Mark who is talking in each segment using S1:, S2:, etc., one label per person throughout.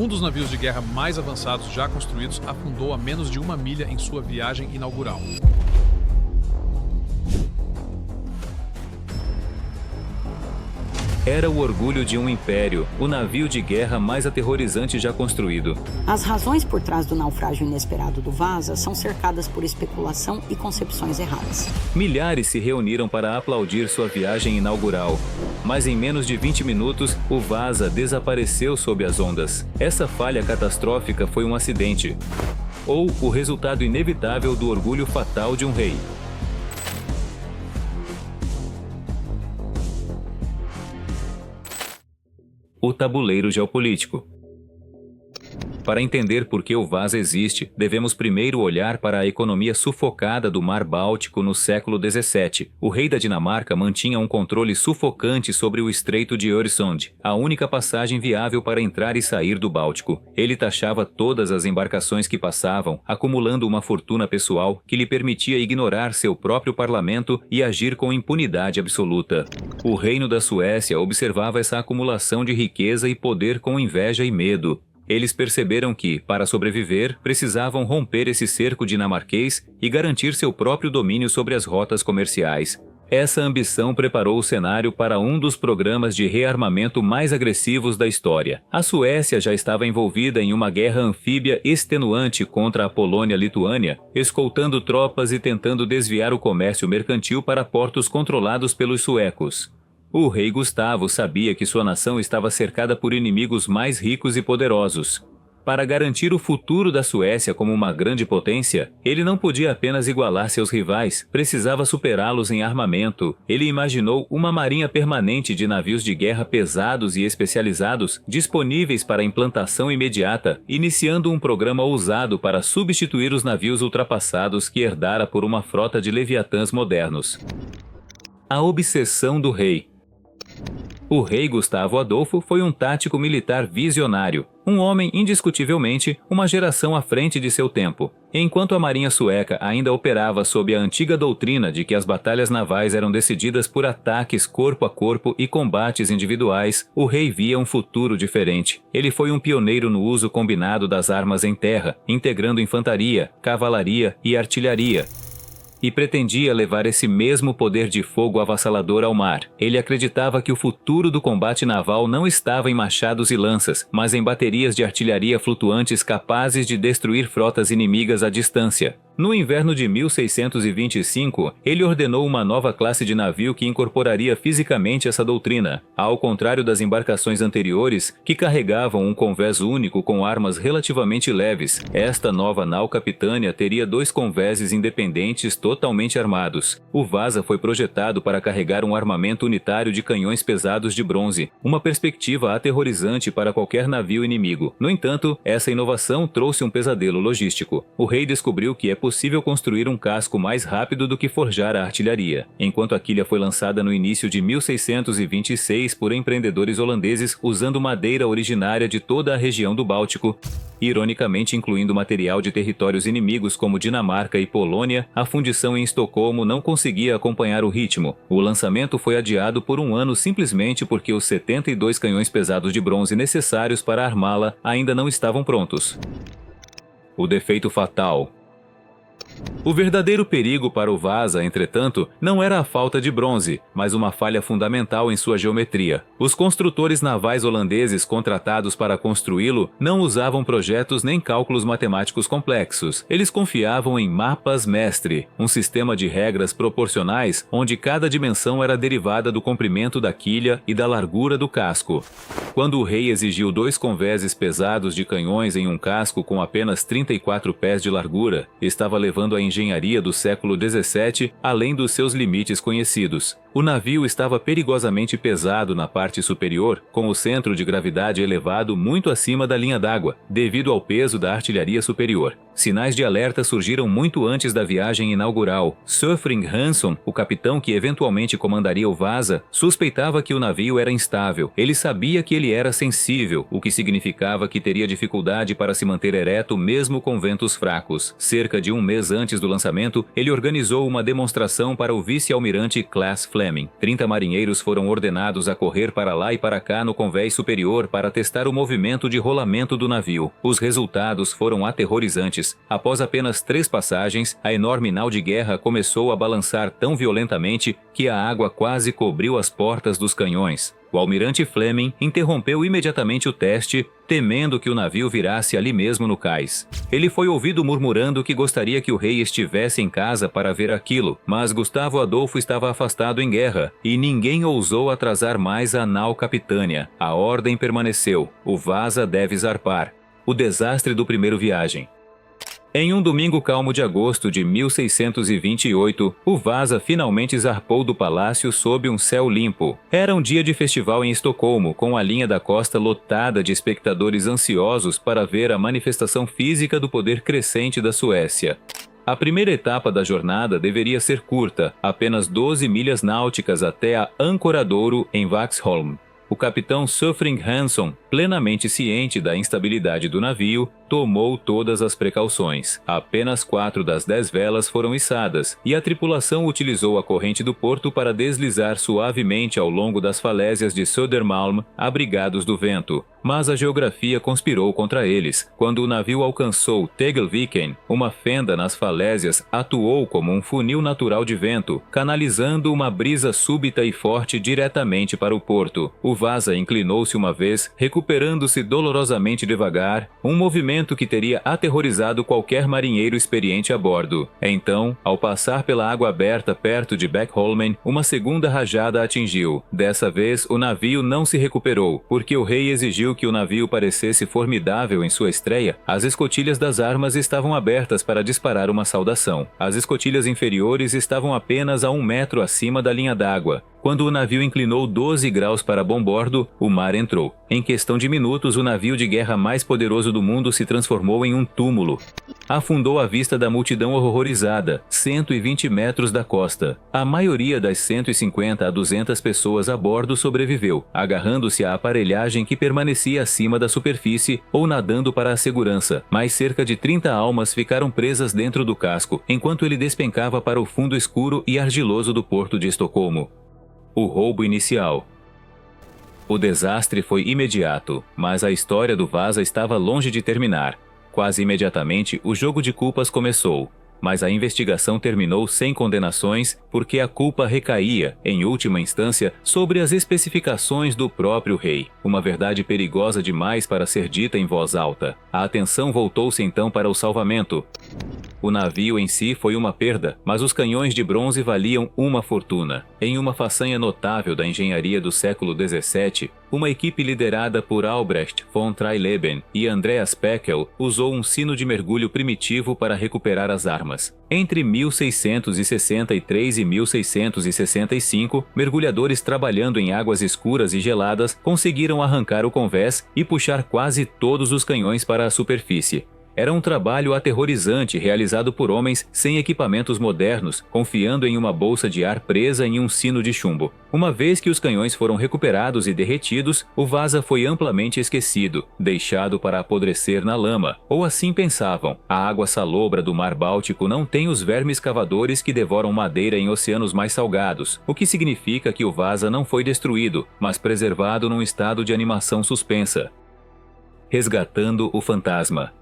S1: Um dos navios de guerra mais avançados já construídos afundou a menos de 1 milha em sua viagem inaugural.
S2: Era o orgulho de um império, o navio de guerra mais aterrorizante já construído.
S3: As razões por trás do naufrágio inesperado do Vasa são cercadas por especulação e concepções erradas.
S2: Milhares se reuniram para aplaudir sua viagem inaugural. Mas em menos de 20 minutos, o Vasa desapareceu sob as ondas. Essa falha catastrófica foi um acidente, ou o resultado inevitável do orgulho fatal de um rei. O tabuleiro geopolítico. Para entender por que o Vasa existe, devemos primeiro olhar para a economia sufocada do Mar Báltico no século XVII. O rei da Dinamarca mantinha um controle sufocante sobre o Estreito de Øresund, a única passagem viável para entrar e sair do Báltico. Ele taxava todas as embarcações que passavam, acumulando uma fortuna pessoal que lhe permitia ignorar seu próprio parlamento e agir com impunidade absoluta. O reino da Suécia observava essa acumulação de riqueza e poder com inveja e medo. Eles perceberam que, para sobreviver, precisavam romper esse cerco dinamarquês e garantir seu próprio domínio sobre as rotas comerciais. Essa ambição preparou o cenário para um dos programas de rearmamento mais agressivos da história. A Suécia já estava envolvida em uma guerra anfíbia extenuante contra a Polônia-Lituânia, escoltando tropas e tentando desviar o comércio mercantil para portos controlados pelos suecos. O rei Gustavo sabia que sua nação estava cercada por inimigos mais ricos e poderosos. Para garantir o futuro da Suécia como uma grande potência, ele não podia apenas igualar seus rivais, precisava superá-los em armamento. Ele imaginou uma marinha permanente de navios de guerra pesados e especializados, disponíveis para implantação imediata, iniciando um programa ousado para substituir os navios ultrapassados que herdara por uma frota de leviatãs modernos. A obsessão do rei. O rei Gustavo Adolfo foi um tático militar visionário, um homem indiscutivelmente uma geração à frente de seu tempo. Enquanto a marinha sueca ainda operava sob a antiga doutrina de que as batalhas navais eram decididas por ataques corpo a corpo e combates individuais, o rei via um futuro diferente. Ele foi um pioneiro no uso combinado das armas em terra, integrando infantaria, cavalaria e artilharia, e pretendia levar esse mesmo poder de fogo avassalador ao mar. Ele acreditava que o futuro do combate naval não estava em machados e lanças, mas em baterias de artilharia flutuantes capazes de destruir frotas inimigas à distância. No inverno de 1625, ele ordenou uma nova classe de navio que incorporaria fisicamente essa doutrina. Ao contrário das embarcações anteriores, que carregavam um convés único com armas relativamente leves, esta nova nau capitânia teria 2 convéses independentes totalmente armados. O Vasa foi projetado para carregar um armamento unitário de canhões pesados de bronze, uma perspectiva aterrorizante para qualquer navio inimigo. No entanto, essa inovação trouxe um pesadelo logístico. O rei descobriu que é possível construir um casco mais rápido do que forjar a artilharia. Enquanto a quilha foi lançada no início de 1626 por empreendedores holandeses usando madeira originária de toda a região do Báltico, ironicamente incluindo material de territórios inimigos como Dinamarca e Polônia, a fundição em Estocolmo não conseguia acompanhar o ritmo. O lançamento foi adiado por 1 ano simplesmente porque os 72 canhões pesados de bronze necessários para armá-la ainda não estavam prontos. O defeito fatal. O verdadeiro perigo para o Vasa, entretanto, não era a falta de bronze, mas uma falha fundamental em sua geometria. Os construtores navais holandeses contratados para construí-lo não usavam projetos nem cálculos matemáticos complexos. Eles confiavam em mapas mestre, um sistema de regras proporcionais onde cada dimensão era derivada do comprimento da quilha e da largura do casco. Quando o rei exigiu 2 convéses pesados de canhões em um casco com apenas 34 pés de largura, estava levando a engenharia do século XVII além dos seus limites conhecidos. O navio estava perigosamente pesado na parte superior, com o centro de gravidade elevado muito acima da linha d'água, devido ao peso da artilharia superior. Sinais de alerta surgiram muito antes da viagem inaugural. Søfring Hansson, o capitão que eventualmente comandaria o Vasa, suspeitava que o navio era instável. Ele sabia que ele era sensível, o que significava que teria dificuldade para se manter ereto mesmo com ventos fracos. Cerca de 1 mês antes do lançamento, ele organizou uma demonstração para o vice-almirante Claes Flem. Fleming. 30 marinheiros foram ordenados a correr para lá e para cá no convés superior para testar o movimento de rolamento do navio. Os resultados foram aterrorizantes. Após apenas 3 passagens, a enorme nau de guerra começou a balançar tão violentamente que a água quase cobriu as portas dos canhões. O almirante Fleming interrompeu imediatamente o teste, temendo que o navio virasse ali mesmo no cais. Ele foi ouvido murmurando que gostaria que o rei estivesse em casa para ver aquilo, mas Gustavo Adolfo estava afastado em guerra, e ninguém ousou atrasar mais a nau capitânia. A ordem permaneceu: o Vasa deve zarpar. O desastre do primeiro viagem. Em um domingo calmo de agosto de 1628, o Vasa finalmente zarpou do palácio sob um céu limpo. Era um dia de festival em Estocolmo, com a linha da costa lotada de espectadores ansiosos para ver a manifestação física do poder crescente da Suécia. A primeira etapa da jornada deveria ser curta, apenas 12 milhas náuticas até a Ancoradouro, em Vaxholm. O capitão Suffring Hanson, plenamente ciente da instabilidade do navio, tomou todas as precauções. Apenas 4 das 10 velas foram içadas, e a tripulação utilizou a corrente do porto para deslizar suavemente ao longo das falésias de Södermalm, abrigados do vento. Mas a geografia conspirou contra eles. Quando o navio alcançou Tegelviken, uma fenda nas falésias atuou como um funil natural de vento, canalizando uma brisa súbita e forte diretamente para o porto. O Vasa inclinou-se uma vez, recuperando-se dolorosamente devagar, um movimento que teria aterrorizado qualquer marinheiro experiente a bordo. Então, ao passar pela água aberta perto de Beckholmen, uma segunda rajada atingiu. Dessa vez, o navio não se recuperou, porque o rei exigiu que o navio parecesse formidável em sua estreia. As escotilhas das armas estavam abertas para disparar uma saudação. As escotilhas inferiores estavam apenas a 1 metro acima da linha d'água. Quando o navio inclinou 12 graus para bombordo, o mar entrou. Em questão de minutos, o navio de guerra mais poderoso do mundo se transformou em um túmulo. Afundou à vista da multidão horrorizada, 120 metros da costa. A maioria das 150 a 200 pessoas a bordo sobreviveu, agarrando-se à aparelhagem que permanecia acima da superfície ou nadando para a segurança. Mas cerca de 30 almas ficaram presas dentro do casco, enquanto ele despencava para o fundo escuro e argiloso do porto de Estocolmo. O roubo inicial. O desastre foi imediato, mas a história do Vasa estava longe de terminar. Quase imediatamente, o jogo de culpas começou, mas a investigação terminou sem condenações porque a culpa recaía, em última instância, sobre as especificações do próprio rei. Uma verdade perigosa demais para ser dita em voz alta. A atenção voltou-se então para o salvamento. O navio em si foi uma perda, mas os canhões de bronze valiam uma fortuna. Em uma façanha notável da engenharia do século XVII, uma equipe liderada por Albrecht von Tryleben e Andreas Peckel usou um sino de mergulho primitivo para recuperar as armas. Entre 1663 e 1665, mergulhadores trabalhando em águas escuras e geladas conseguiram arrancar o convés e puxar quase todos os canhões para a superfície. Era um trabalho aterrorizante realizado por homens sem equipamentos modernos, confiando em uma bolsa de ar presa em um sino de chumbo. Uma vez que os canhões foram recuperados e derretidos, o Vasa foi amplamente esquecido, deixado para apodrecer na lama. Ou assim pensavam. A água salobra do Mar Báltico não tem os vermes cavadores que devoram madeira em oceanos mais salgados, o que significa que o Vasa não foi destruído, mas preservado num estado de animação suspensa. Resgatando o fantasma.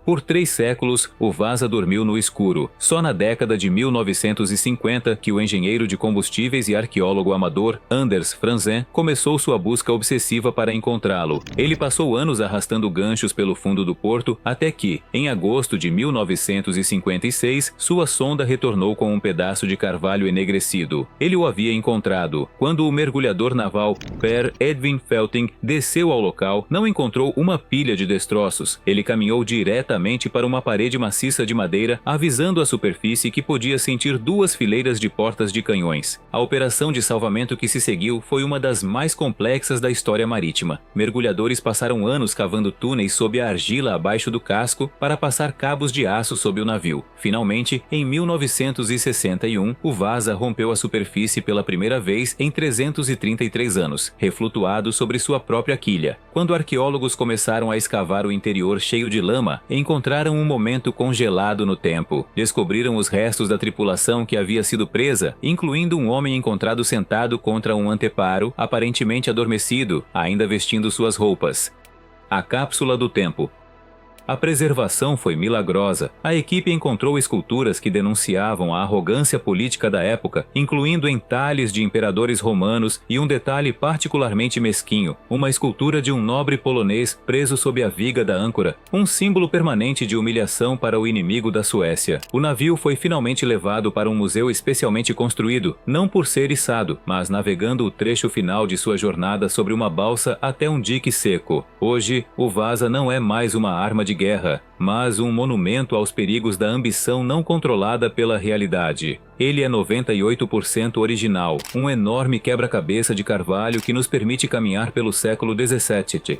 S2: Por 3 séculos, o Vasa dormiu no escuro. Só na década de 1950 que o engenheiro de combustíveis e arqueólogo amador Anders Franzen começou sua busca obsessiva para encontrá-lo. Ele passou anos arrastando ganchos pelo fundo do porto até que, em agosto de 1956, sua sonda retornou com um pedaço de carvalho enegrecido. Ele o havia encontrado. Quando o mergulhador naval Per Edwin Felting desceu ao local, não encontrou uma pilha de destroços. Ele caminhou diretamente para uma parede maciça de madeira, avisando a superfície que podia sentir 2 fileiras de portas de canhões. A operação de salvamento que se seguiu foi uma das mais complexas da história marítima. Mergulhadores passaram anos cavando túneis sob a argila abaixo do casco para passar cabos de aço sob o navio. Finalmente, em 1961, o Vasa rompeu a superfície pela primeira vez em 333 anos, reflutuado sobre sua própria quilha. Quando arqueólogos começaram a escavar o interior cheio de lama, encontraram um momento congelado no tempo. Descobriram os restos da tripulação que havia sido presa, incluindo um homem encontrado sentado contra um anteparo, aparentemente adormecido, ainda vestindo suas roupas. A cápsula do tempo. A preservação foi milagrosa. A equipe encontrou esculturas que denunciavam a arrogância política da época, incluindo entalhes de imperadores romanos e um detalhe particularmente mesquinho, uma escultura de um nobre polonês preso sob a viga da âncora, um símbolo permanente de humilhação para o inimigo da Suécia. O navio foi finalmente levado para um museu especialmente construído, não por ser içado, mas navegando o trecho final de sua jornada sobre uma balsa até um dique seco. Hoje, o Vasa não é mais uma arma de guerra, mas um monumento aos perigos da ambição não controlada pela realidade. Ele é 98% original, um enorme quebra-cabeça de carvalho que nos permite caminhar pelo século XVII.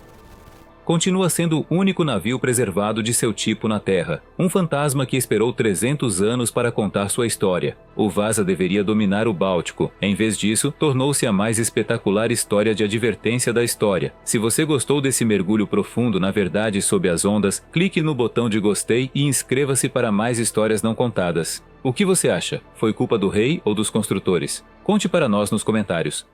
S2: Continua sendo o único navio preservado de seu tipo na Terra, um fantasma que esperou 300 anos para contar sua história. O Vasa deveria dominar o Báltico. Em vez disso, tornou-se a mais espetacular história de advertência da história. Se você gostou desse mergulho profundo na verdade sob as ondas, clique no botão de gostei e inscreva-se para mais histórias não contadas. O que você acha? Foi culpa do rei ou dos construtores? Conte para nós nos comentários.